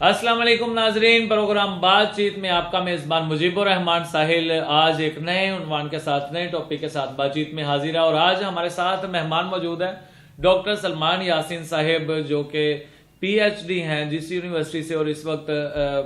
अस्सलाम वालेकुम नाजरीन, प्रोग्राम बातचीत में आपका मेजबान मुजीबुर रहमान साहिल आज एक नए उन्वान के साथ नए टॉपिक के साथ बातचीत में हाजिर है। और आज हमारे साथ मेहमान मौजूद है डॉक्टर सलमान यासीन साहिब, जो कि PhD हैं जिस यूनिवर्सिटी से और इस वक्त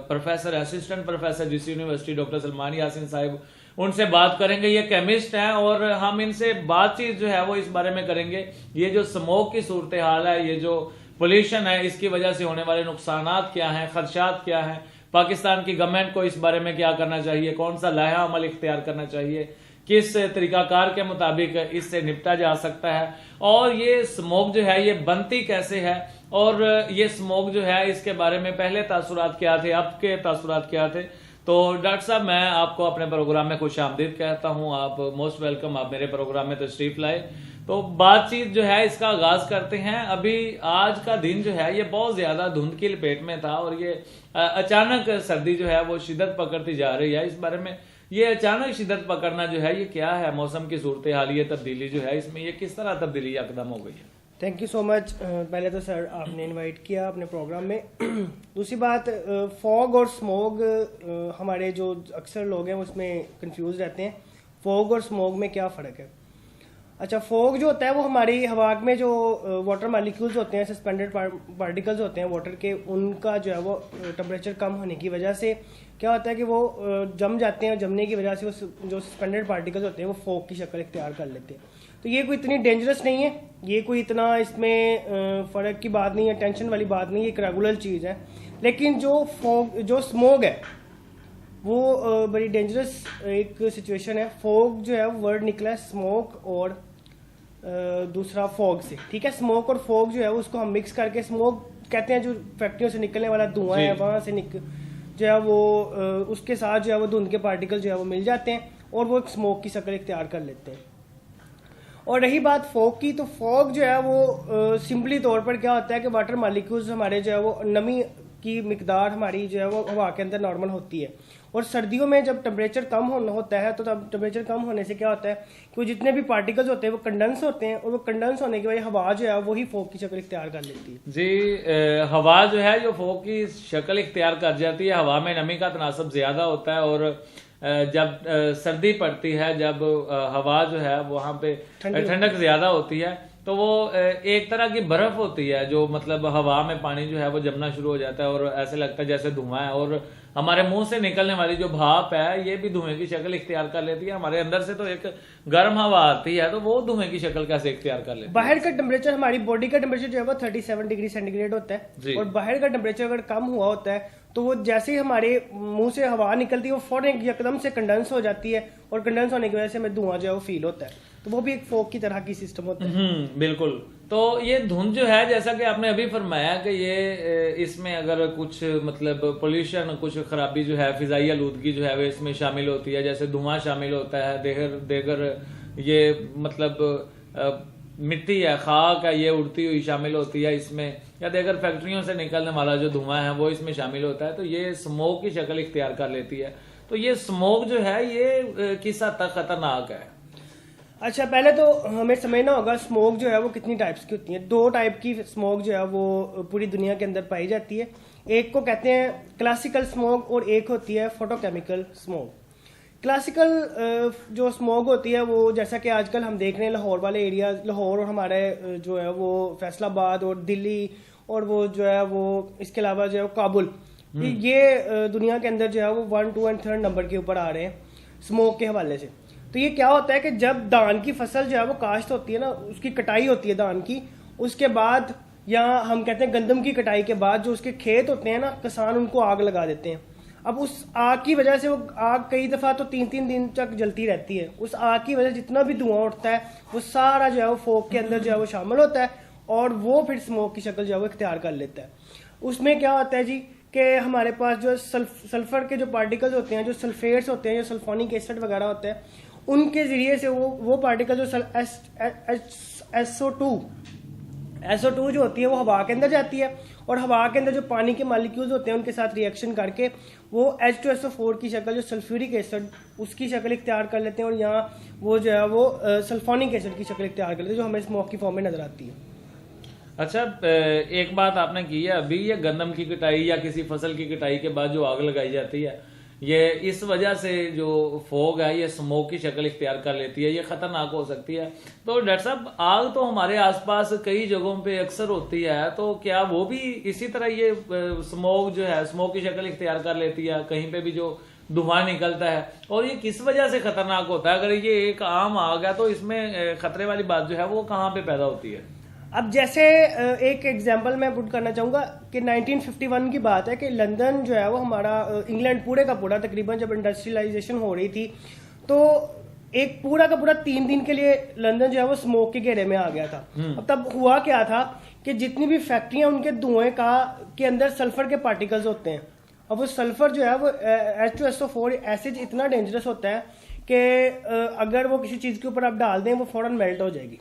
प्रोफेसर असिस्टेंट प्रोफेसर जिस यूनिवर्सिटी। डॉक्टर सलमान यासीन साहिब, उनसे बात करेंगे। ये केमिस्ट हैं और हम इनसे बातचीत जो है वो इस बारे में करेंगे, ये जो स्मोक की सूरत हाल है, ये जो पोल्यूशन है, इसकी वजह से होने वाले नुकसानात क्या हैं, खदशात क्या हैं, पाकिस्तान की गवर्नमेंट को इस बारे में क्या करना चाहिए, कौन सा लाया अमल इख्तियार करना चाहिए, किस तरीकाकार के मुताबिक इससे निपटा जा सकता है, और ये स्मोक जो है ये बनती कैसे है, और ये स्मोक जो है इसके बारे में पहले तासुरात क्या थे, अब के तासुरात क्या थे। तो डॉक्टर साहब, मैं आपको अपने प्रोग्राम में खुश आमदीद कहता हूं। आप मोस्ट वेलकम, आप मेरे प्रोग्राम में तशरीफ लाए। तो बातचीत जो है इसका आगाज करते हैं। अभी आज का दिन जो है ये बहुत ज्यादा धुंध की लपेट में था और ये अचानक सर्दी जो है वो शिद्दत पकड़ती जा रही है। इस बारे में ये अचानक शिद्दत पकड़ना जो है ये क्या है, मौसम की सूरत हाल, ये तब्दीली जो है इसमें ये किस तरह तब्दीली यकदम हो गई है? Thank you so much. पहले तो सर आपने इनवाइट किया अपने प्रोग्राम में। दूसरी बात, फॉग और स्मोग, हमारे जो अक्सर लोग हैं उसमें कंफ्यूज रहते हैं। फॉग और स्मोग में क्या फ़र्क है? अच्छा, फॉग जो होता है वो हमारी हवा में जो वाटर मालिक्यूल्स होते हैं, सस्पेंडेड पार्टिकल्स होते हैं वाटर के, उनका जो है वो टेम्परेचर कम होने की वजह से क्या होता है कि वो जम जाते हैं, और जमने की वजह से वो जो सस्पेंडेड पार्टिकल्स होते हैं वो फॉग की शक्ल इख्तियार कर लेते हैं। तो ये कोई इतनी डेंजरस नहीं है, ये कोई इतना इसमें फ़र्क की बात नहीं है, टेंशन वाली बात नहीं है, एक रेगुलर चीज़ है। लेकिन जो स्मोग है वो बड़ी डेंजरस एक सिचुएशन है। फॉग जो है वो वर्ड निकला है स्मोक और दूसरा फॉग से, ठीक है। स्मोक और फॉग जो है उसको हम मिक्स करके स्मोक कहते हैं, जो फैक्ट्रियों से निकलने वाला धुआं है वहाँ से जो है वो उसके साथ जो है वो धुंध के पार्टिकल जो है वो मिल जाते हैं और वो एक स्मोक की शक्ल इख्तियार कर लेते हैं। और रही बात फॉग की, तो फॉग जो है वो सिंपली तौर पर क्या होता है कि वाटर मालिक्यूल्स हमारे जो है वो नमी की मिकदार हमारी जो है वो हवा के अंदर नॉर्मल होती है, और सर्दियों में जब टेम्परेचर कम होता है तो तब टेम्परेचर कम होने से क्या होता है कि वो जितने भी पार्टिकल्स होते हैं वो कंडेंस होते हैं, और वो कंडेंस होने की वजह हवा जो है वही फॉग की शक्ल इख्तियार कर लेती है। जी, हवा जो है जो फॉग की शक्ल इख्तियार कर जाती है। हवा में नमी का तनासब ज्यादा होता है, और जब सर्दी पड़ती है, जब हवा जो है वहां पे ठंडक ज्यादा होती है, तो वो एक तरह की बर्फ होती है, जो मतलब हवा में पानी जो है वो जमना शुरू हो जाता है और ऐसे लगता है जैसे धुआं है। और हमारे मुंह से निकलने वाली जो भाप है ये भी धुएं की शक्ल इख्तियार कर लेती है। हमारे अंदर से तो एक गर्म हवा आती है, तो वो धुएं की शक्ल कैसे इख्तियार कर लेती है? बाहर का टेम्परेचर, हमारी बॉडी का टेम्परेचर जो है वो 37 डिग्री सेंटीग्रेड होता है, और बाहर का टेम्परेचर अगर कम हुआ होता है तो वो जैसे ही हमारे मुंह से हवा निकलती है वो फौरन एकदम से कंडेंस हो जाती है, और कंडेंस होने की वजह से हमें धुआं जो है वो फील होता है। तो वो भी एक फॉग की तरह की सिस्टम होता है। बिल्कुल। तो ये धुंध जो है, जैसा कि आपने अभी फरमाया कि ये इसमें अगर कुछ मतलब पोल्यूशन, कुछ खराबी जो है, फिजाई आलूदगी जो है वो इसमें शामिल होती है, जैसे धुआं शामिल होता है, देगर ये मतलब मिट्टी है, खाक है, ये उड़ती हुई शामिल होती है इसमें, या देगर फैक्ट्रियों से निकलने वाला जो धुआं है वो इसमें शामिल होता है, तो ये स्मोक की शक्ल इख्तियार कर लेती है। तो ये स्मोक जो है ये किस हद तक खतरनाक है? अच्छा, पहले तो हमें समझना होगा स्मोक जो है वो कितनी टाइप्स की होती है। 2 टाइप की स्मोक जो है वो पूरी दुनिया के अंदर पाई जाती है। एक को कहते हैं क्लासिकल स्मोक और एक होती है फोटोकेमिकल स्मोक। क्लासिकल जो स्मोक होती है वो जैसा कि आजकल हम देख रहे हैं लाहौर वाले एरिया, लाहौर और हमारे जो है वो फैसलाबाद और दिल्ली, और वो जो है वो इसके अलावा जो है काबुल, ये दुनिया के अंदर जो है वो 1, 2 और 3 नंबर के ऊपर आ रहे हैं स्मोक के हवाले से। तो ये क्या होता है कि जब धान की फसल जो है वो काश्त होती है ना, उसकी कटाई होती है धान की, उसके बाद या हम कहते हैं गंदम की कटाई के बाद जो उसके खेत होते हैं ना, किसान उनको आग लगा देते हैं। अब उस आग की वजह से वो आग कई दफ़ा तो 3-3 दिन तक जलती रहती है। उस आग की वजह से जितना भी धुआं उठता है वो सारा जो है वो फॉग के अंदर जो है वो शामिल होता है, और वो फिर स्मोक की शक्ल जो है वो इख्तियार कर लेता है। उसमें क्या होता है जी कि हमारे पास जो सल्फर के जो पार्टिकल्स होते हैं, जो सल्फेट्स होते हैं, जो सल्फोनिक एसिड वगैरह होते हैं, उनके जरिए से वो पार्टिकल जो SO2 जो होती है वो हवा के अंदर जाती है, और हवा के अंदर जो पानी के मालिक्यूल्स होते हैं उनके साथ रिएक्शन करके वो H2SO4 की शक्ल, जो सल्फ्यूरिक एसिड, उसकी शक्ल इख्तियार कर लेते हैं, और यहाँ वो जो है वो सल्फोनिक एसिड की शक्ल इख्तियार कर लेते हैं, जो हमें स्मोक की फॉर्म में नजर आती है। अच्छा, एक बात आपने की है अभी, ये गंदम की कटाई या किसी फसल की कटाई के बाद जो आग लगाई जाती है, ये इस वजह से जो फॉग है ये स्मोक की शक्ल इख्तियार कर लेती है, ये खतरनाक हो सकती है। तो डॉक्टर साहब, आग तो हमारे आसपास कई जगहों पे अक्सर होती है, तो क्या वो भी इसी तरह ये स्मोक जो है स्मोक की शक्ल इख्तियार कर लेती है? कहीं पे भी जो धुआं निकलता है, और ये किस वजह से खतरनाक होता है? अगर ये एक आम आग है तो इसमें खतरे वाली बात जो है वो कहाँ पे पैदा होती है? अब जैसे एक एग्जांपल मैं पुट करना चाहूँगा कि 1951 की बात है कि लंदन जो है वो हमारा इंग्लैंड पूरे का पूरा तकरीबन जब इंडस्ट्रियलाइजेशन हो रही थी, तो एक पूरा का पूरा 3 दिन के लिए लंदन जो है वो स्मोक के घेरे में आ गया था। अब तब हुआ क्या था कि जितनी भी फैक्ट्रियां, उनके धुएं का के अंदर सल्फर के पार्टिकल्स होते हैं। अब वो सल्फर जो है वो H2SO4 एसिड इतना डेंजरस होता है कि अगर वो किसी चीज के ऊपर आप डाल दें वो फौरन मेल्ट हो जाएगी।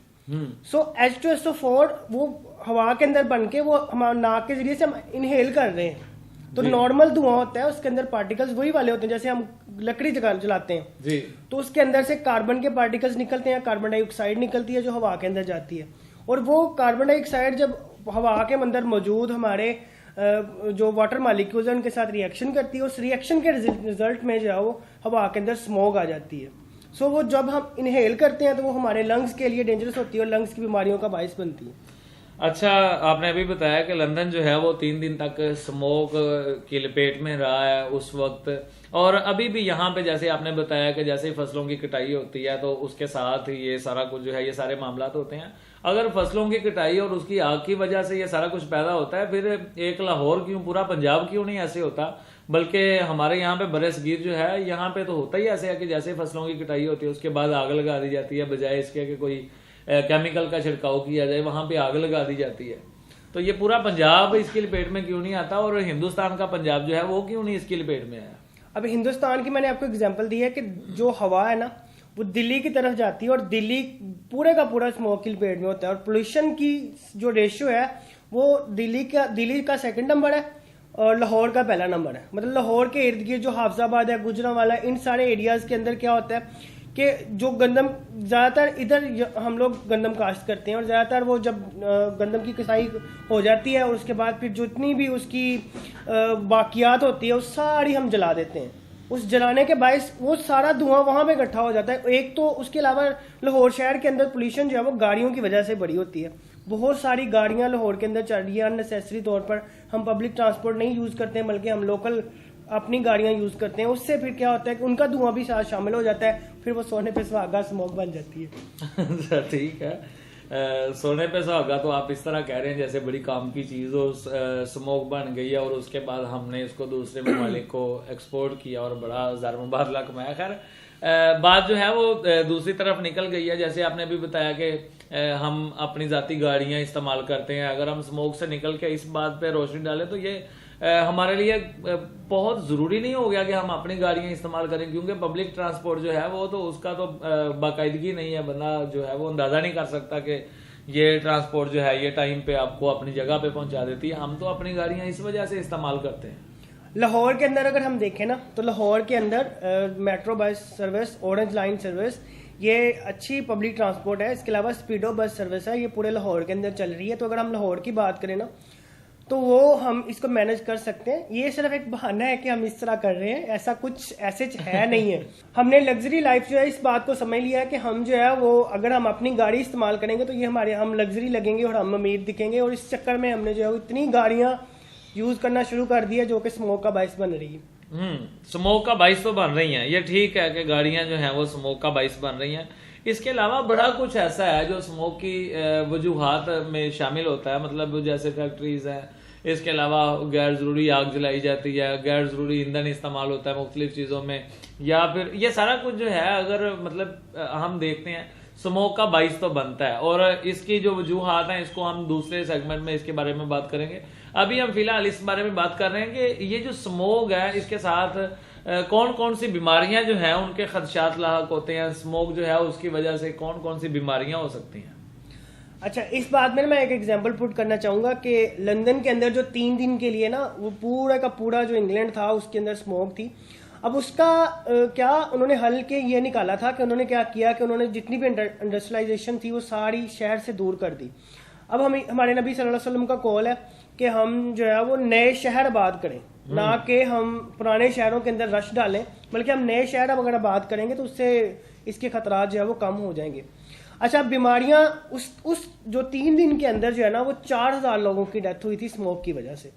सो H2SO4 वो हवा के अंदर बन के वो हमारे नाक के जरिए से हम इनहेल कर रहे हैं। तो नॉर्मल धुआं होता है, उसके अंदर पार्टिकल्स वही वाले होते हैं जैसे हम लकड़ी जलाते हैं जी। तो उसके अंदर से कार्बन के पार्टिकल्स निकलते हैं, कार्बन डाइऑक्साइड निकलती है जो हवा के अंदर जाती है, और वो कार्बन डाइऑक्साइड जब हवा के अंदर मौजूद हमारे जो वाटर मॉलिक्यूल्स है उनके साथ रिएक्शन करती है, उस रिएक्शन के रिजल्ट में जो है वो हवा के अंदर स्मोक आ जाती है। सो वो जब हम इनहेल करते हैं तो वो हमारे लंग्स के लिए डेंजरस होती है और लंग्स की बीमारियों का बायस बनती है। अच्छा, आपने अभी बताया कि लंदन जो है वो 3 दिन तक स्मोक की लपेट में रहा है उस वक्त, और अभी भी यहाँ पे जैसे आपने बताया कि जैसे ही फसलों की कटाई होती है तो उसके साथ ये सारा कुछ जो है ये सारे मामला होते हैं। अगर फसलों की कटाई और उसकी आग की वजह से ये सारा कुछ पैदा होता है, फिर एक लाहौर क्यों, पूरा पंजाब क्यों नहीं ऐसे होता? बल्कि हमारे यहाँ पे बरसगीर जो है यहाँ पे तो होता ही ऐसे है कि जैसे फसलों की कटाई होती है उसके बाद आग लगा दी जाती है, बजाय इसके कि कोई केमिकल का छिड़काव किया जाए वहां पे आग लगा दी जाती है। तो ये पूरा पंजाब इसकी लपेट में क्यों नहीं आता, और हिंदुस्तान का पंजाब जो है वो क्यों नहीं इसकी लपेट में आया? अब हिंदुस्तान की मैंने आपको एग्जांपल दी है कि जो हवा है ना वो दिल्ली की तरफ जाती है और दिल्ली पूरे का पूरा स्मोक की लपेट में होता है, और पोल्यूशन की जो रेशियो है वो दिल्ली का 2nd नंबर है और लाहौर का पहला नंबर है। मतलब लाहौर के इर्द गिर्द जो हाफजाबाद है, गुजरांवाला, इन सारे एरियाज के अंदर क्या होता है कि जो गंदम ज्यादातर इधर हम लोग गंदम काश्त करते हैं, और ज्यादातर वो जब गंदम की कसाई हो जाती है और उसके बाद फिर जितनी भी उसकी बाकियात होती है वो सारी हम जला देते हैं। उस जलाने के बायस वो सारा धुआं वहां पे इकट्ठा हो जाता है। एक तो उसके अलावा लाहौर शहर के अंदर पोल्यूशन जो है वो गाड़ियों की वजह से बड़ी होती है। बहुत सारी गाड़ियां लाहौर के अंदर चल रही है अननेसेसरी तौर पर। हम पब्लिक ट्रांसपोर्ट नहीं यूज करते हैं बल्कि हम लोकल अपनी गाड़ियां यूज करते हैं। उससे फिर क्या होता है कि उनका धुआं भी साथ शामिल हो जाता है, फिर वो सोने पे सुहागा स्मोक बन जाती है। ठीक है, सोने पे सुहागा तो आप इस तरह कह रहे हैं जैसे बड़ी काम की चीज हो, स्मोक बन गई है और उसके बाद हमने इसको दूसरे ममालिक को एक्सपोर्ट किया और बड़ा ज़र मुबादला कमाया। खैर बात जो है वो दूसरी तरफ निकल गई है। जैसे आपने भी बताया कि हम अपनी जाती गाड़ियां इस्तेमाल करते हैं, अगर हम स्मोक से निकल के इस बात पे रोशनी डालें तो ये हमारे लिए बहुत ज़रूरी नहीं हो गया कि हम अपनी गाड़ियां इस्तेमाल करें, क्योंकि पब्लिक ट्रांसपोर्ट जो है वो तो उसका तो बाकायदगी नहीं है, बंदा जो है वो अंदाज़ा नहीं कर सकता कि ये ट्रांसपोर्ट जो है ये टाइम पे आपको अपनी जगह पे पहुंचा देती है। हम तो अपनी गाड़ियां इस वजह से इस्तेमाल करते हैं। लाहौर के अंदर अगर हम देखें ना तो लाहौर के अंदर metro bus service, orange line service, ये अच्छी पब्लिक ट्रांसपोर्ट है। इसके अलावा स्पीडो बस सर्विस है, ये पूरे लाहौर के अंदर चल रही है। तो अगर हम लाहौर की बात करें ना तो वो हम इसको मैनेज कर सकते हैं। ये सिर्फ एक बहाना है कि हम इस तरह कर रहे हैं, ऐसा कुछ ऐसे है नहीं है। हमने लग्जरी लाइफ जो है इस बात को समझ लिया है कि हम जो है वो अगर हम अपनी गाड़ी इस्तेमाल करेंगे तो ये हम लग्जरी लगेंगे और हम अमीर दिखेंगे, और इस चक्कर में हमने जो है इतनी गाड़ियां यूज करना शुरू कर दिया जो कि स्मोक का बाइस बन रही है। स्मोक का बाइस तो बन रही हैं, ये ठीक है कि गाड़ियां जो हैं वो स्मोक का बाइस बन रही हैं। इसके अलावा बड़ा कुछ ऐसा है जो स्मोक की वजूहात में शामिल होता है, मतलब जैसे फैक्ट्रीज हैं, इसके अलावा गैर जरूरी आग जलाई जाती है, गैर जरूरी ईंधन इस्तेमाल होता है मुख्तलिफ चीजों में, या फिर ये सारा कुछ जो है अगर मतलब हम देखते हैं स्मोक का बाइस तो बनता है। और इसकी जो वजूहात हैं इसको हम दूसरे सेगमेंट में इसके बारे में बात करेंगे। अभी हम फिलहाल इस बारे में बात कर रहे हैं कि ये जो स्मोक है इसके साथ कौन कौन सी बीमारियां जो हैं उनके खदशात लाहक होते हैं, स्मोक जो है उसकी वजह से कौन कौन सी बीमारियां हो सकती हैं। अच्छा, इस बात में मैं एक एग्जांपल पुट करना चाहूंगा कि लंदन के अंदर जो 3 दिन के लिए ना वो पूरा का पूरा जो इंग्लैंड था उसके अंदर स्मोक थी। अब उसका क्या उन्होंने हल के ये निकाला था कि उन्होंने क्या किया कि उन्होंने जितनी भी इंडस्ट्रियलाइजेशन थी वो सारी शहर से दूर कर दी। अब हम हमारे नबी सल्लल्लाहु अलैहि वसल्लम का कॉल है कि हम जो है वो नए शहर आबाद करें, ना कि हम पुराने शहरों के अंदर रश डालें, बल्कि हम नए शहर अगर आबाद करेंगे तो उससे इसके खतरात जो है वो कम हो जाएंगे। अच्छा, बीमारियां उस जो 3 दिन के अंदर जो है ना वो 4000 लोगों की डेथ हुई थी स्मोक की वजह से।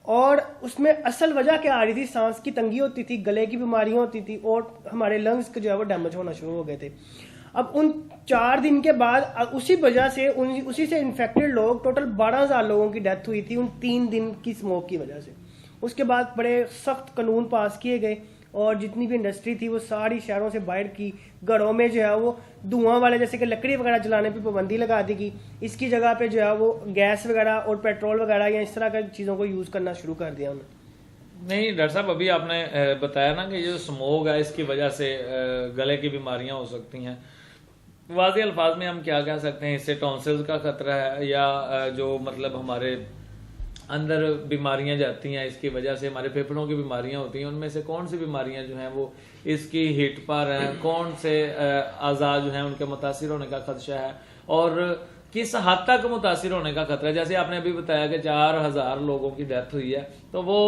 और उसमें असल वजह क्या आ रही थी, सांस की तंगी होती थी, गले की बीमारियां होती थी और हमारे लंग्स जो है वो डैमेज होना शुरू हो गए थे। अब उन 4 दिन के बाद उसी वजह से उसी से इन्फेक्टेड लोग, टोटल 12000 लोगों की डेथ हुई थी उन 3 दिन की स्मोक की वजह से। उसके बाद बड़े सख्त कानून पास किए गए और जितनी भी इंडस्ट्री थी वो सारी शहरों से बाहर की, घरों में जो है वो धुआं वाले जैसे कि लकड़ी वगैरह जलाने पे पाबंदी लगा दी गई। इसकी जगह पे जो है वो गैस वगैरह और पेट्रोल वगैरह या इस तरह की चीज़ों को यूज़ करना शुरू कर दिया उन्होंने। नहीं डॉक्टर साहब, अभी आपने बताया ना कि जो स्मोक है इसकी वजह से गले की बीमारियां हो सकती हैं। वाज़ेह अल्फाज में हम क्या कह सकते हैं, इससे टॉन्सिल्स का खतरा है या जो मतलब हमारे अंदर बीमारियां जाती हैं इसकी वजह से, हमारे फेफड़ों की बीमारियां होती हैं, उनमें से कौन सी बीमारियां जो हैं वो इसकी हिट पर हैं, कौन से अज़ा जो हैं उनके मुतासिर होने का खदशा है और किस हद तक मुतासिर होने का खतरा है। जैसे आपने अभी बताया कि 4000 लोगों की डेथ हुई है, तो वो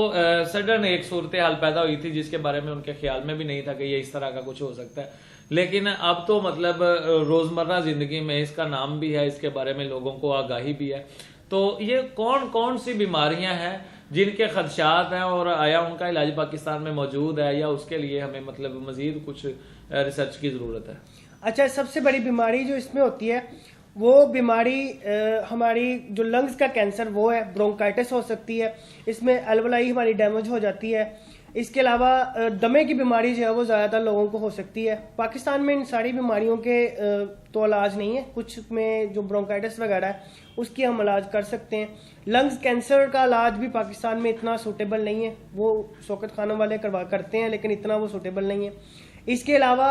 सडन एक सूरत हाल पैदा हुई थी जिसके बारे में उनके ख्याल में भी नहीं था कि ये इस तरह का कुछ हो सकता है। लेकिन अब तो मतलब रोजमर्रा जिंदगी में इसका नाम भी है, इसके बारे में लोगों को आगाही भी है। तो ये कौन कौन सी बीमारियां हैं जिनके खदशात हैं और आया उनका इलाज पाकिस्तान में मौजूद है या उसके लिए हमें मतलब मजीद कुछ रिसर्च की जरूरत है? अच्छा, सबसे बड़ी बीमारी जो इसमें होती है वो बीमारी हमारी जो लंग्स का कैंसर वो है, ब्रोंकाइटिस हो सकती है, इसमें अलवलाई हमारी डैमेज हो जाती है। इसके अलावा दमे की बीमारी जो है वो ज़्यादातर लोगों को हो सकती है। पाकिस्तान में इन सारी बीमारियों के तो इलाज नहीं है, कुछ में जो ब्रोंकाइटिस वगैरह है उसकी हम इलाज कर सकते हैं। लंग्स कैंसर का इलाज भी पाकिस्तान में इतना सूटेबल नहीं है, वो शौकत खानों वाले करते हैं लेकिन इतना वो सूटेबल नहीं है। इसके अलावा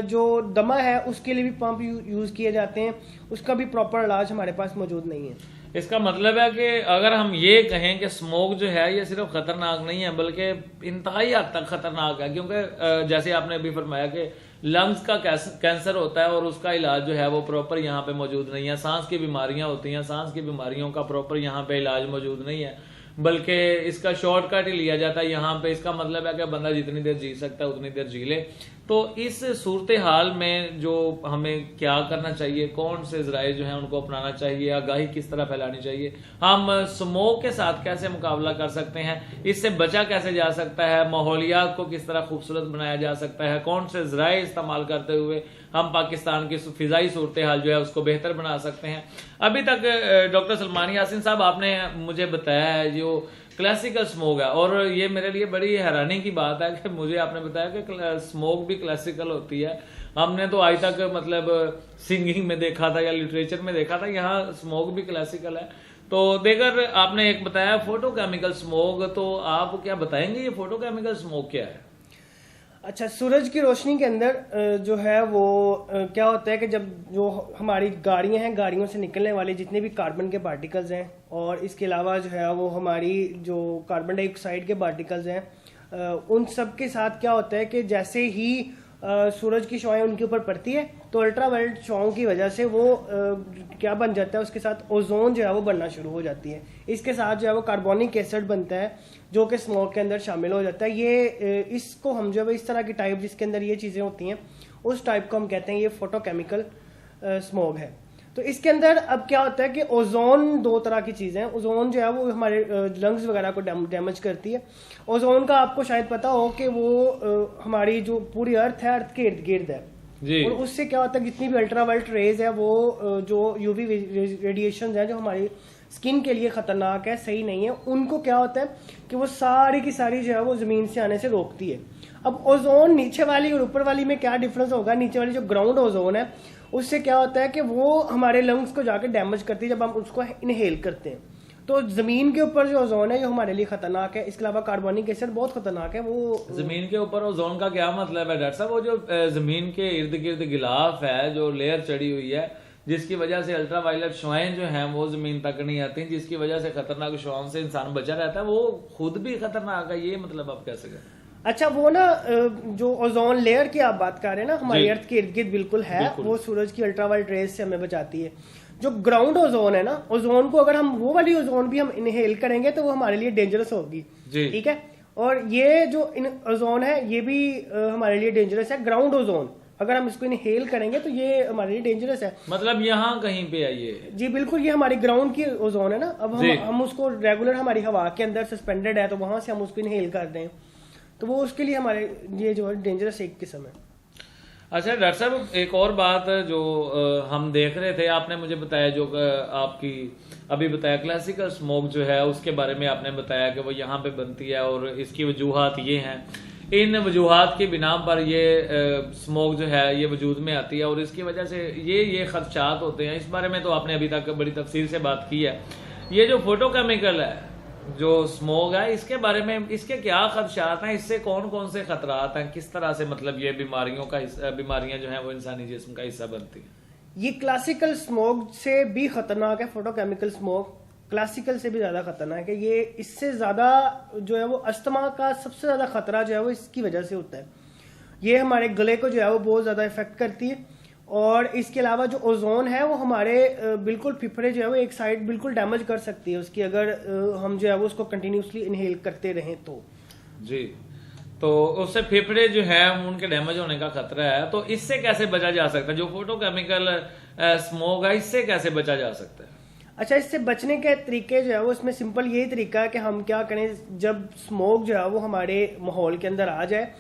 जो दमा है उसके लिए भी पंप यूज़ किए जाते हैं, उसका भी प्रॉपर इलाज हमारे पास मौजूद नहीं है। इसका मतलब है कि अगर हम ये कहें कि स्मोक जो है ये सिर्फ खतरनाक नहीं है बल्कि इंतहाई हद तक खतरनाक है, क्योंकि जैसे आपने अभी फरमाया कि लंग्स का कैंसर होता है और उसका इलाज जो है वो प्रॉपर यहाँ पे मौजूद नहीं है। सांस की बीमारियां होती हैं, सांस की बीमारियों का प्रॉपर यहाँ पे इलाज मौजूद नहीं है, बल्कि इसका शॉर्टकट ही लिया जाता है यहाँ पे। इसका मतलब है कि बंदा जितनी देर जी सकता है उतनी देर जी ले। तो इस सूरत हाल में जो हमें क्या करना चाहिए, कौन से जराए जो हैं उनको अपनाना चाहिए, आगाही किस तरह फैलानी चाहिए, हम स्मोक के साथ कैसे मुकाबला कर सकते हैं, इससे बचा कैसे जा सकता है, माहौलियात को किस तरह खूबसूरत बनाया जा सकता है, कौन से जराए इस्तेमाल करते हुए हम पाकिस्तान की फिजाई सूरत हाल जो है उसको बेहतर बना सकते हैं। अभी तक डॉक्टर सलमान यासीन साहब आपने मुझे बताया है जो क्लासिकल स्मोक है, और ये मेरे लिए बड़ी हैरानी की बात है कि मुझे आपने बताया कि स्मोक भी क्लासिकल होती है। हमने तो आज तक मतलब सिंगिंग में देखा था या लिटरेचर में देखा था, यहाँ स्मोक भी क्लासिकल है। तो देकर आपने एक बताया फोटोकेमिकल स्मोक, तो आप क्या बताएंगे ये फोटोकेमिकल स्मोक क्या है? अच्छा, सूरज की रोशनी के अंदर जो है वो क्या होता है कि जब जो हमारी गाड़ियां हैं, गाड़ियों से निकलने वाले जितने भी कार्बन के पार्टिकल्स हैं और इसके अलावा जो है वो हमारी जो कार्बन डाइऑक्साइड के पार्टिकल्स हैं, उन सब के साथ क्या होता है कि जैसे ही सूरज की शॉएं उनके ऊपर पड़ती है तो अल्ट्रावायलेट शॉओं की वजह से वो क्या बन जाता है, उसके साथ ओजोन जो है वो बनना शुरू हो जाती है। इसके साथ जो है वो कार्बोनिक एसिड बनता है जो कि स्मोक के अंदर शामिल हो जाता है। ये इसको हम जो है इस तरह की टाइप जिसके अंदर ये चीज़ें होती हैं उस टाइप को हम कहते हैं ये फोटोकेमिकल स्मोक है। तो इसके अंदर अब क्या होता है कि ओजोन 2 तरह की चीज़ें हैं। ओजोन जो है वो हमारे लंग्स वगैरह को डैमेज करती है। ओजोन का आपको शायद पता हो कि वो हमारी जो पूरी अर्थ है, अर्थ के इर्द गिर्द है जी। और उससे क्या होता है जितनी भी अल्ट्रावायलेट रेज है वो जो यूवी रेडिएशन है जो हमारी स्किन के लिए खतरनाक है, सही नहीं है, उनको क्या होता है कि वो सारी की सारी जो है वो जमीन से आने से रोकती है। अब ओजोन नीचे वाली और ऊपर वाली में क्या डिफरेंस होगा, नीचे वाली जो ग्राउंड ओजोन है उससे क्या होता है कि वो हमारे लंग्स को जाकर डैमेज करती है जब हम उसको इनहेल करते हैं। तो जमीन के ऊपर जो ओजोन है जो हमारे लिए खतरनाक है। इसके अलावा कार्बोनिक एसिड बहुत खतरनाक है। वो जमीन के ऊपर ओजोन का क्या मतलब है डॉक्टर साहब? वो जो जमीन के इर्द गिर्द गिलाफ है, जो लेयर चढ़ी हुई है, जिसकी वजह से अल्ट्रावायलेट शुआएं जो हैं वो जमीन तक नहीं आती, जिसकी वजह से खतरनाक शुआओं से इंसान बचा रहता है, वो खुद भी खतरनाक है, ये मतलब आप कैसे करें? अच्छा, वो ना जो ओजोन लेयर की आप बात कर रहे हैं ना, हमारी अर्थ के इर्द गिर्द बिल्कुल है, वो सूरज की अल्ट्रावायलेट रेज से हमें बचाती है। जो ग्राउंड ओजोन है ना, ओजोन को अगर हम वो वाली ओजोन भी हम इनहेल करेंगे तो वो हमारे लिए डेंजरस होगी, ठीक है। और ये जो ओजोन है ये भी हमारे लिए डेंजरस है। ग्राउंड ओजोन अगर हम इसको इनहेल करेंगे तो ये हमारे लिए डेंजरस है। मतलब यहाँ कहीं पे आइए जी बिल्कुल, ये हमारी ग्राउंड की ओजोन है ना। अब हम उसको रेगुलर हमारी हवा के अंदर सस्पेंडेड है तो वहां से हम उसको इनहेल कर दें तो वो उसके लिए हमारे लिए जो है डेंजरस एक किस्म है। अच्छा डॉक्टर साहब, एक और बात जो हम देख रहे थे, आपने मुझे बताया जो आपकी अभी बताया क्लासिकल स्मोक जो है उसके बारे में आपने बताया कि वो यहाँ पे बनती है और इसकी वजूहात ये हैं। इन वजूहात की बिना पर ये स्मोक जो है ये वजूद में आती है और इसकी वजह से ये खदशात होते हैं। इस बारे में तो आपने अभी तक बड़ी तफसील से बात की है। ये जो फोटोकेमिकल है जो स्मोक है इसके बारे में इसके क्या खदशात हैं, इससे कौन कौन से खतरात हैं, किस तरह से मतलब ये बीमारियां जो हैं वो इंसानी जिस्म का हिस्सा बनती हैं? ये क्लासिकल स्मोक से भी खतरनाक है। फोटोकेमिकल स्मोक क्लासिकल से भी ज्यादा खतरनाक है। ये इससे ज्यादा जो है वो अस्थमा का सबसे ज्यादा खतरा जो है वो इसकी वजह से होता है। ये हमारे गले को जो है वो बहुत ज्यादा इफेक्ट करती है और इसके अलावा जो ओजोन है वो हमारे बिल्कुल फेफड़े जो है वो एक साइड बिल्कुल डैमेज कर सकती है उसकी, अगर हम जो है वो उसको कंटिन्यूसली इनहेल करते रहें तो। जी, तो उससे फेफड़े जो है उनके डैमेज होने का खतरा है। तो इससे कैसे बचा जा सकता है? जो फोटोकेमिकल स्मोक है इससे कैसे बचा जा सकता है? अच्छा, इससे बचने के तरीके जो है वो इसमें सिंपल यही तरीका है कि हम क्या करें, जब स्मोक जो है वो हमारे माहौल के अंदर आ जाए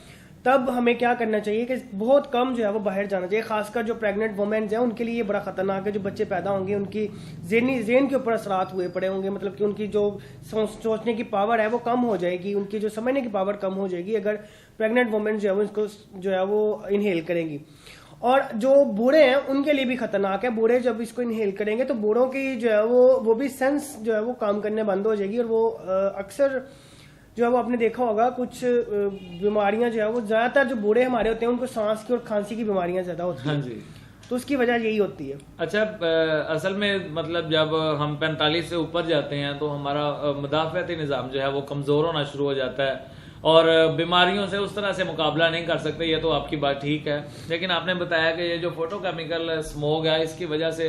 तब हमें क्या करना चाहिए कि बहुत कम जो है वो बाहर जाना चाहिए। खासकर जो प्रेग्नेंट वुमेन्स हैं उनके लिए ये बड़ा खतरनाक है। जो बच्चे पैदा होंगे उनकी जेन के ऊपर असरात हुए पड़े होंगे, मतलब कि उनकी जो सोचने की पावर है वो कम हो जाएगी, उनकी जो समझने की पावर कम हो जाएगी अगर प्रेग्नेंट वुमेन जो है वो इसको जो है वो इनहेल करेंगी। और जो बूढ़े हैं उनके लिए भी खतरनाक है। बूढ़े जब इसको इनहेल करेंगे तो बूढ़ों की जो है वो भी सेंस जो है वो काम करने बंद हो जाएगी और वो अक्सर जो है वो आपने देखा होगा कुछ बीमारियां जो है वो ज्यादातर जो बूढ़े हमारे होते हैं उनको सांस की और खांसी की बीमारियां ज्यादा होती हैं। हाँ जी, तो उसकी वजह यही होती है। अच्छा, असल में मतलब जब हम 45 से ऊपर जाते हैं तो हमारा मुदाफ़ाती निज़ाम जो है वो कमज़ोर होना शुरू हो जाता है और बीमारियों से उस तरह से मुकाबला नहीं कर सकते। ये तो आपकी बात ठीक है, लेकिन आपने बताया कि ये जो फोटोकेमिकल स्मोक है इसकी वजह से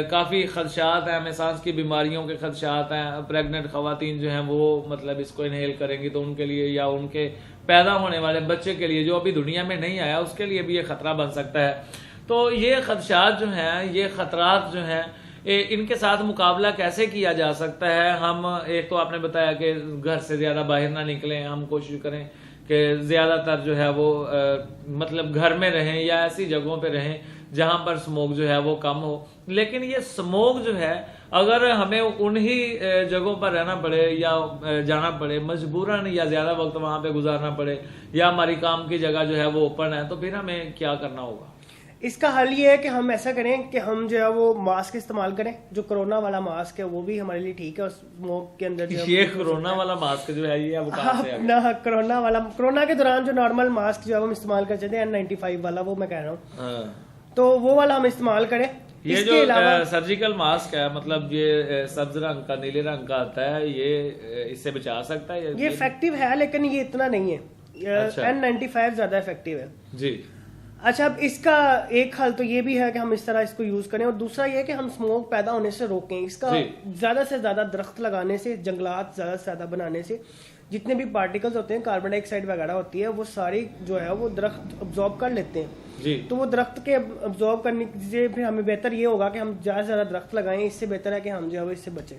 काफ़ी खदशात हैं, हमें सांस की बीमारियों के खदशात हैं। प्रेग्नेंट खवातीन जो हैं वो मतलब इसको इनहेल करेंगी तो उनके लिए या उनके पैदा होने वाले बच्चे के लिए जो अभी दुनिया में नहीं आया उसके लिए भी ये खतरा बन सकता है। तो ये खदशात जो हैं, ये खतरात जो हैं, इनके साथ मुकाबला कैसे किया जा सकता है? हम एक तो आपने बताया कि घर से ज्यादा बाहर ना निकलें, हम कोशिश करें कि ज्यादातर जो है वो मतलब घर में रहें या ऐसी जगहों पे रहें जहां पर स्मोक जो है वो कम हो। लेकिन ये स्मोक जो है अगर हमें उन्हीं जगहों पर रहना पड़े या जाना पड़े मजबूरन या ज्यादा वक्त वहां पे गुजारना पड़े या हमारी काम की जगह जो है वो ओपन है, तो फिर हमें क्या करना होगा? इसका हल ये है कि हम ऐसा करें कि हम जो है वो मास्क इस्तेमाल करें। जो कोरोना वाला मास्क है वो भी हमारे लिए ठीक है और स्मोक के अंदर जो ये कोरोना वाला मास्क जो है ये अब कहां से आ गया? ना, कोरोना के दौरान जो नॉर्मल मास्क जो है हम इस्तेमाल करते थे N95 वाला, वो मैं कह रहा हूँ, तो वो वाला हम इस्तेमाल करें। ये जो सर्जिकल मास्क है मतलब ये सब्ज रंग का नीले रंग का आता है, ये इससे बचा सकता है? ये इफेक्टिव है लेकिन ये इतना नहीं है। अच्छा। N95 ज्यादा इफेक्टिव है जी। अच्छा, अब इसका एक हल तो ये भी है कि हम इस तरह इसको यूज करें और दूसरा ये है कि हम स्मोक पैदा होने से रोकें। इसका ज्यादा से ज्यादा दरख्त लगाने से, जंगलात ज्यादा से ज्यादा बनाने से जितने भी पार्टिकल्स होते हैं, कार्बन डाइऑक्साइड वगैरह होती है, वो सारी जो है वो दरख्त अब्जॉर्ब कर लेते हैं जी। तो वो दरख्त के अब्जॉर्ब करने से फिर हमें बेहतर ये होगा कि हम ज्यादा से ज्यादा दरख्त लगाएं। इससे बेहतर है कि हम जो है वो इससे बचें।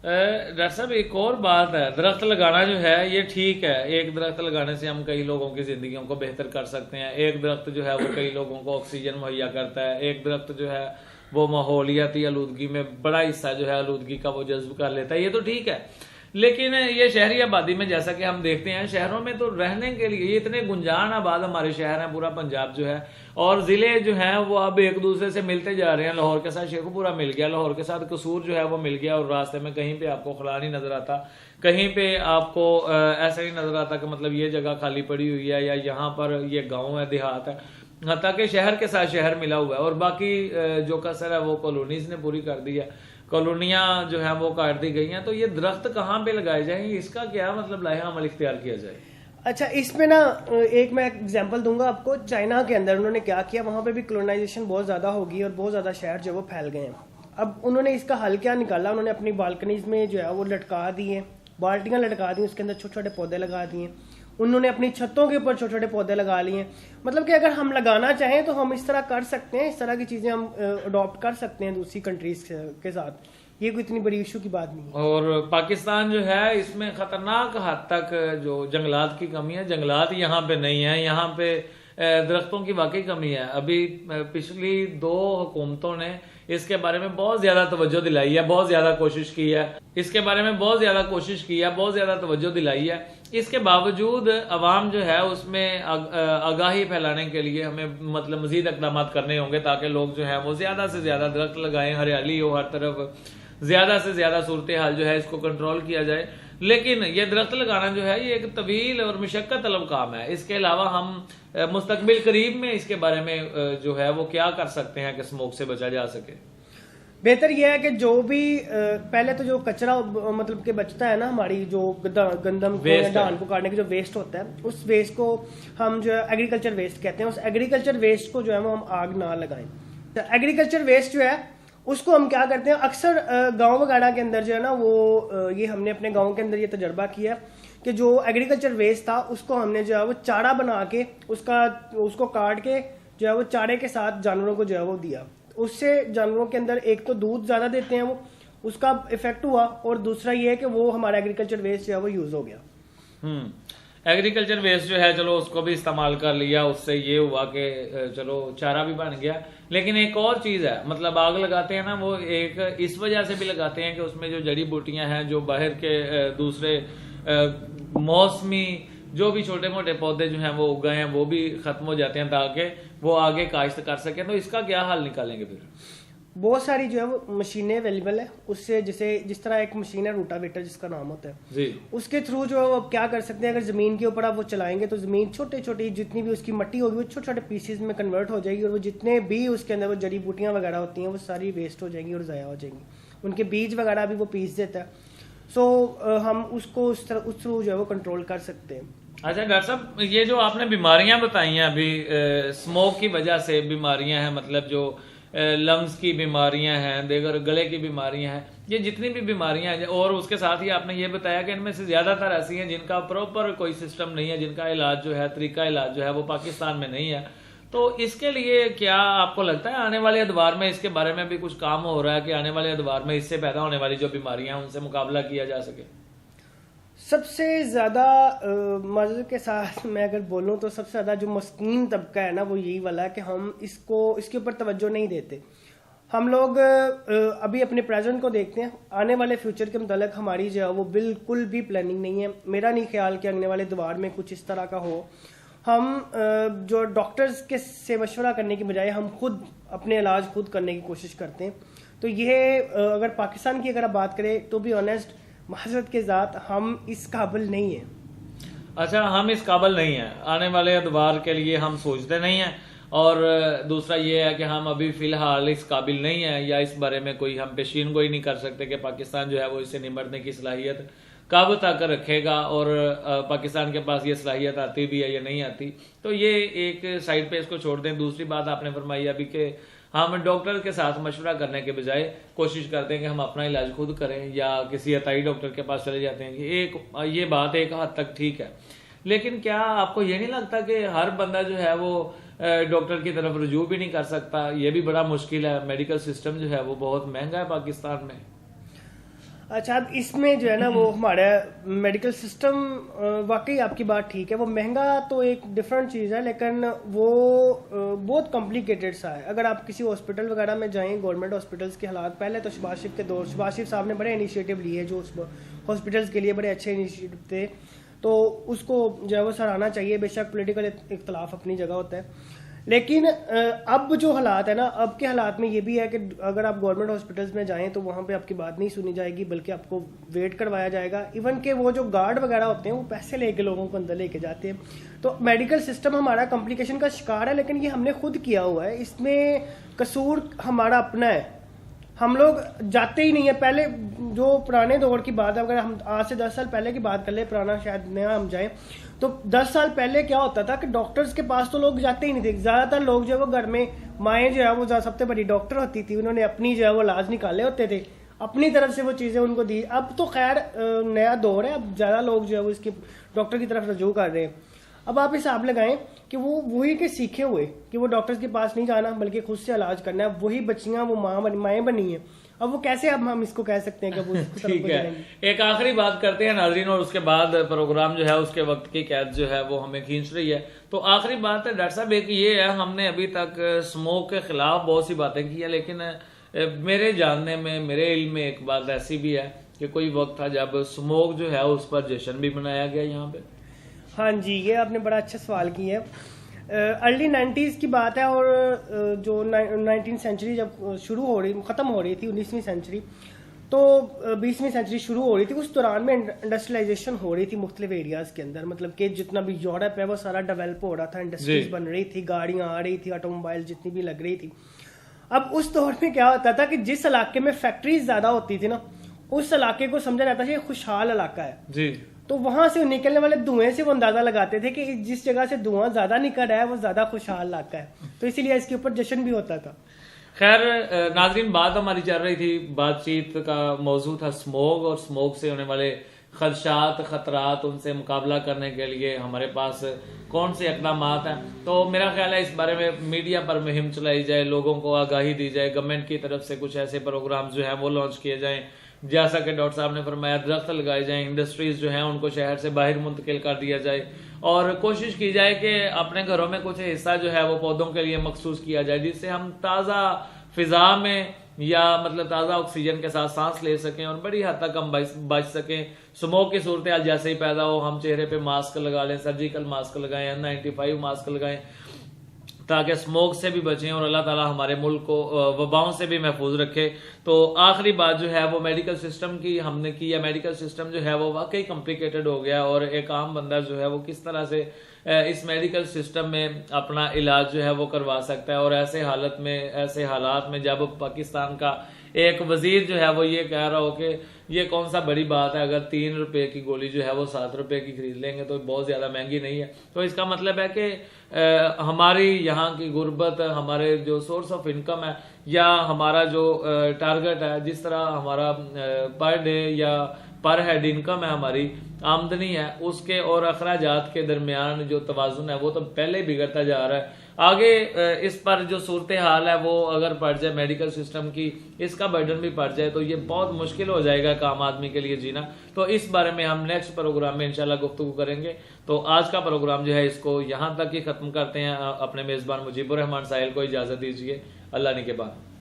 डॉक्टर साहब एक और बात है, दरख्त लगाना जो है ये ठीक है, एक दरख्त लगाने से हम कई लोगों की जिंदगियों को बेहतर कर सकते हैं। एक दरख्त जो है वो कई लोगों को ऑक्सीजन मुहैया करता है। एक दरख्त जो है वो माहौलियाती आलूदगी में बड़ा हिस्सा जो है आलूदगी का वो जज्ब कर लेता है, ये तो ठीक है। लेकिन ये शहरी आबादी में जैसा कि हम देखते हैं, शहरों में तो रहने के लिए ये इतने गुंजान आबाद हमारे शहर हैं, पूरा पंजाब जो है, और जिले जो हैं वो अब एक दूसरे से मिलते जा रहे हैं। लाहौर के साथ शेखुपुरा मिल गया, लाहौर के साथ कसूर जो है वो मिल गया, और रास्ते में कहीं पे आपको खुला नहीं नजर आता, कहीं पे आपको ऐसा नहीं नजर आता कि मतलब ये जगह खाली पड़ी हुई है या यहाँ पर ये गाँव है, देहात है। हत्ता कि शहर के साथ शहर मिला हुआ है और बाकी जो कसर है वो कॉलोनीज ने पूरी कर दी है, कॉलोनियां जो है वो काट दी गई हैं। तो ये दरख्त कहाँ पे लगाए जाएंगे, इसका क्या मतलब लाया अमल इख्तियार किया जाए? अच्छा, इसमें ना एक मैं एग्जांपल दूंगा आपको। चाइना के अंदर उन्होंने क्या किया, वहां पे भी कॉलोनाइजेशन बहुत ज्यादा होगी और बहुत ज्यादा शहर जो वो फैल गए हैं। अब उन्होंने इसका हल क्या निकाला, उन्होंने अपनी बालकनीज में जो है वो लटका दिए, बाल्टियां लटका दी, उसके अंदर छोटे छोटे पौधे लगा दिए। उन्होंने अपनी छतों के ऊपर छोटे छोटे पौधे लगा लिए। मतलब कि अगर हम लगाना चाहें तो हम इस तरह कर सकते हैं, इस तरह की चीजें हम अडॉप्ट कर सकते हैं दूसरी कंट्रीज के साथ। ये कोई इतनी बड़ी इशू की बात नहीं है। और पाकिस्तान जो है इसमें खतरनाक हद तक जो जंगलात की कमी है, जंगलात यहाँ पे नहीं है, यहाँ पे दरख्तों की वाकई कमी है। अभी पिछली 2 हुकूमतों ने इसके बारे में बहुत ज्यादा तवज्जो दिलाई है, बहुत ज्यादा कोशिश की है, इसके बारे में बहुत ज्यादा कोशिश की है, बहुत ज्यादा तवज्जो दिलाई है। इसके बावजूद अवाम जो है उसमें आगाही फैलाने के लिए हमें मतलब मजीद इकदाम करने होंगे ताकि लोग जो है वो ज्यादा से ज्यादा दरख्त लगाएं, हरियाली हो हर तरफ, ज्यादा से ज्यादा सूरत हाल जो है इसको कंट्रोल किया जाए। लेकिन ये दरख्त लगाना जो है ये एक तवील और मुशक्कत तलब काम है। इसके अलावा हम मुस्तकबिल करीब में इसके बारे में जो है वो क्या कर सकते हैं कि स्मोक से बचा जा सके? बेहतर यह है कि जो भी पहले तो जो कचरा मतलब कि बचता है ना, हमारी जो गंदम को या धान को काटने के जो वेस्ट होता है, उस वेस्ट को हम जो है एग्रीकल्चर वेस्ट कहते हैं। उस एग्रीकल्चर वेस्ट को जो है वो हम आग ना लगाएं। तो एग्रीकल्चर वेस्ट जो है उसको हम क्या करते हैं, अक्सर गांव वगैरह के अंदर जो है ना वो ये हमने अपने गांव के अंदर ये तजर्बा किया कि जो एग्रीकल्चर वेस्ट था उसको हमने जो है वो चारा बना के उसको काट के जो है वो चारे के साथ जानवरों को जो है वो दिया। उससे जानवरों के अंदर एक तो दूध ज्यादा देते हैं वो, उसका इफेक्ट हुआ, और दूसरा ये है कि वो हमारा एग्रीकल्चर वेस्ट जो है वो यूज हो गया। एग्रीकल्चर वेस्ट जो है चलो उसको भी इस्तेमाल कर लिया, उससे ये हुआ कि चलो चारा भी बन गया। लेकिन एक और चीज है, मतलब आग लगाते हैं ना वो एक इस वजह से भी लगाते हैं कि उसमें जो जड़ी बूटियां हैं, जो बाहर के दूसरे मौसमी जो भी छोटे मोटे पौधे जो हैं वो उग गए हैं वो भी खत्म हो जाते हैं ताकि वो आगे काश्त कर सके। तो इसका क्या हल निकालेंगे फिर? बहुत सारी जो है वो मशीनें अवेलेबल है उससे, जैसे जिस तरह एक मशीन है रूटावेटर जिसका नाम होता है जी, उसके थ्रू जो है वो क्या कर सकते हैं, अगर जमीन के ऊपर आप वो चलाएंगे तो जमीन छोटे छोटी जितनी भी उसकी मट्टी होगी वो छोटे छोटे पीसेज में कन्वर्ट हो जाएगी, और वो जितने भी उसके अंदर वो जड़ी बूटियां वगैरह होती हैं वो सारी वेस्ट हो जाएंगी और ज़ाया हो जाएंगी। उनके बीज वगैरह भी वो पीस देता है। सो हम उसको उस थ्रू जो है वो कंट्रोल कर सकते हैं। अच्छा डॉक्टर साहब, ये जो आपने बीमारियां बताई हैं अभी स्मोक की वजह से बीमारियां हैं, मतलब जो लंग्स की बीमारियां हैं, देगर गले की बीमारियां हैं, ये जितनी भी बीमारियां हैं, और उसके साथ ही आपने ये बताया कि इनमें से ज्यादातर ऐसी हैं जिनका प्रॉपर कोई सिस्टम नहीं है, जिनका इलाज जो है, तरीका इलाज जो है वो पाकिस्तान में नहीं है। तो इसके लिए क्या आपको लगता है आने वाले अदवार में इसके बारे में भी कुछ काम हो रहा है कि आने वाले अदवार में इससे पैदा होने वाली जो बीमारियां हैं उनसे मुकाबला किया जा सके? सबसे ज्यादा मजे के साथ मैं अगर बोलूं तो सबसे ज्यादा जो मस्कीन तबका है ना वो यही वाला है कि हम इसके ऊपर तवज्जो नहीं देते। हम लोग अभी अपने प्रेजेंट को देखते हैं, आने वाले फ्यूचर के मुतालिक हमारी जो है वो बिल्कुल भी प्लानिंग नहीं है। मेरा नहीं ख्याल कि आने वाले दौर में कुछ इस तरह का हो। हम जो डॉक्टर्स के से मशवरा करने की बजाय हम खुद अपने इलाज खुद करने की कोशिश करते हैं। तो ये अगर पाकिस्तान की अगर आप बात करें तो भी ऑनेस्ट माजरत के साथ हम इस काबिल नहीं है। अच्छा, हम इस काबिल नहीं है, आने वाले अदवार के लिए हम सोचते नहीं हैं, और दूसरा ये है कि हम अभी फिलहाल इस काबिल नहीं है या इस बारे में कोई हम पेशीन गोई नहीं कर सकते कि पाकिस्तान जो है वो इससे निमटने की सलाहियत कब तक रखेगा, और पाकिस्तान के पास ये सलाहियत आती भी है या नहीं आती। तो ये एक साइड पे इसको छोड़ दें। दूसरी बात आपने फरमाई अभी कि हम डॉक्टर के साथ मशवरा करने के बजाय कोशिश करते हैं कि हम अपना इलाज खुद करें या किसी अताई डॉक्टर के पास चले जाते हैं। ये बात एक हद तक ठीक है, लेकिन क्या आपको ये नहीं लगता कि हर बंदा जो है वो डॉक्टर की तरफ रुजू भी नहीं कर सकता? ये भी बड़ा मुश्किल है। मेडिकल सिस्टम जो है वो बहुत महंगा है पाकिस्तान में। अच्छा, अब इसमें जो है ना वो हमारा मेडिकल सिस्टम वाकई आपकी बात ठीक है, वो महंगा तो एक डिफरेंट चीज़ है, लेकिन वो बहुत कॉम्प्लिकेटेड सा है। अगर आप किसी हॉस्पिटल वगैरह में जाएं, गवर्नमेंट हॉस्पिटल्स के हालात, पहले तो शहबाज शरीफ के दौर शहबाज शरीफ साहब ने बड़े इनिशिएटिव लिए जो हॉस्पिटल्स के लिए बड़े अच्छे इनिशिएटिव थे, तो उसको जो है वो सराहना चाहिए। बेशक पॉलिटिकल इख्तलाफ अपनी जगह होता है, लेकिन अब जो हालात है ना, अब के हालात में ये भी है कि अगर आप गवर्नमेंट हॉस्पिटल्स में जाएं तो वहाँ पे आपकी बात नहीं सुनी जाएगी, बल्कि आपको वेट करवाया जाएगा। इवन के वो जो गार्ड वगैरह होते हैं वो पैसे लेके लोगों को अंदर लेके जाते हैं। तो मेडिकल सिस्टम हमारा कॉम्प्लिकेशन का शिकार है, लेकिन ये हमने खुद किया हुआ है, इसमें कसूर हमारा अपना है। हम लोग जाते ही नहीं है। पहले जो पुराने दौर की बात है, अगर हम आज से 10 साल पहले की बात कर ले, पुराना शायद नया हम जाएं, तो 10 साल पहले क्या होता था कि डॉक्टर्स के पास तो लोग जाते ही नहीं थे। ज्यादातर लोग जो है वो घर में माएँ जो है वो सबसे बड़ी डॉक्टर होती थी, उन्होंने अपनी जो है वो इलाज निकाले होते थे, अपनी तरफ से वो चीज़ें उनको दी। अब तो खैर नया दौर है, अब ज़्यादा लोग जो है वो इसके डॉक्टर की तरफ रजू कर रहे हैं। अब आप हिसाब लगाएं कि वो वही के सीखे हुए कि वो डॉक्टर्स के पास नहीं जाना बल्कि खुद से इलाज करना है, वही बच्चियां वो माएँ बनी हैं। अब वो कैसे अब हम इसको कह सकते हैं कि वो इसको ठीक है, एक आखिरी बात करते हैं नाजरीन, और उसके बाद प्रोग्राम जो है उसके वक्त की कैद जो है वो हमें खींच रही है। तो आखिरी बात है डॉक्टर साहब एक ये है, हमने अभी तक स्मोक के खिलाफ बहुत सी बातें की है, लेकिन मेरे जानने में, मेरे इल्म में एक बात ऐसी भी है कि कोई वक्त था जब स्मोक जो है उस पर जश्न भी मनाया गया यहाँ पे। हाँ जी, ये आपने बड़ा अच्छा सवाल किया है। अर्ली 90s की बात है, और जो 19th सेंचुरी जब शुरू हो रही, ख़त्म हो रही थी 19वीं सेंचुरी, तो 20वीं सेंचुरी शुरू हो रही थी। उस दौरान में इंडस्ट्रियलाइजेशन हो रही थी मुख्तलिफ एरियाज़ के अंदर, मतलब कि जितना भी यूरोप है वो सारा डेवलप हो रहा था, इंडस्ट्रीज बन रही थी, गाड़ियाँ आ रही थी, ऑटोमोबाइल जितनी भी लग रही थी। अब उस दौर में क्या होता था कि जिस इलाके में फैक्ट्रीज ज़्यादा होती थी ना, उस इलाके को समझा जाता था ये खुशहाल इलाका है जी। तो वहां से निकलने वाले धुएं से वो अंदाजा लगाते थे कि जिस जगह से धुआं ज्यादा निकल रहा है वो ज्यादा खुशहाल इलाका है, तो इसीलिए इसके ऊपर जश्न भी होता था। खैर नाजरीन, बात हमारी चल रही थी, बातचीत का मौजू था स्मोक, और स्मोक से होने वाले खदशात, खतरात, उनसे मुकाबला करने के लिए हमारे पास कौन से इकदाम हैं। तो मेरा ख्याल है इस बारे में मीडिया पर मुहिम चलाई जाए, लोगों को आगाही दी जाए, गवर्नमेंट की तरफ से कुछ ऐसे प्रोग्राम जो है वो लॉन्च किए जाएं, जैसा कि डॉक्टर साहब ने फरमाया दरख्त लगाए जाएं, इंडस्ट्रीज जो हैं उनको शहर से बाहर मुंतकिल कर दिया जाए, और कोशिश की जाए कि अपने घरों में कुछ हिस्सा जो है वो पौधों के लिए मखसूस किया जाए, जिससे हम ताज़ा फिजा में या मतलब ताज़ा ऑक्सीजन के साथ सांस ले सकें और बड़ी हद तक हम बच सकें। स्मोक की सूरत हाल जैसे ही पैदा हो हम चेहरे पे मास्क लगा लें, सर्जिकल मास्क लगाएं, N95 मास्क लगाएं, ताकि स्मोक से भी बचें और अल्लाह ताला हमारे मुल्क को वबाओं से भी महफूज रखे। तो आखिरी बात जो है वो मेडिकल सिस्टम की हमने की है। मेडिकल सिस्टम जो है वो वाकई कॉम्प्लिकेटेड हो गया, और एक आम बंदा जो है वो किस तरह से इस मेडिकल सिस्टम में अपना इलाज जो है वो करवा सकता है। और ऐसे हालात में जब पाकिस्तान का एक वजीर जो है वो ये कह रहा हो कि ये कौन सा बड़ी बात है, अगर 3 रुपए की गोली जो है वो 7 रुपए की खरीद लेंगे तो बहुत ज्यादा महंगी नहीं है। तो इसका मतलब है कि हमारी यहाँ की गुर्बत, हमारे जो सोर्स ऑफ इनकम है या हमारा जो टारगेट है, जिस तरह हमारा पर डे या पर हेड इनकम है, हमारी आमदनी है, उसके और अखराजात के दरमियान जो तवाजुन है वो तो पहले ही बिगड़ता जा रहा है। आगे इस पर जो सूरत हाल है वो अगर पड़ जाए मेडिकल सिस्टम की, इसका बर्डन भी पड़ जाए तो ये बहुत मुश्किल हो जाएगा एक आम आदमी के लिए जीना। तो इस बारे में हम नेक्स्ट प्रोग्राम में इंशाल्लाह गुफ्तगू करेंगे। तो आज का प्रोग्राम जो है इसको यहाँ तक ही खत्म करते हैं। अपने मेजबान मुजीबुर रहमान साहिल को इजाजत दीजिए। अल्लाह निगहबान।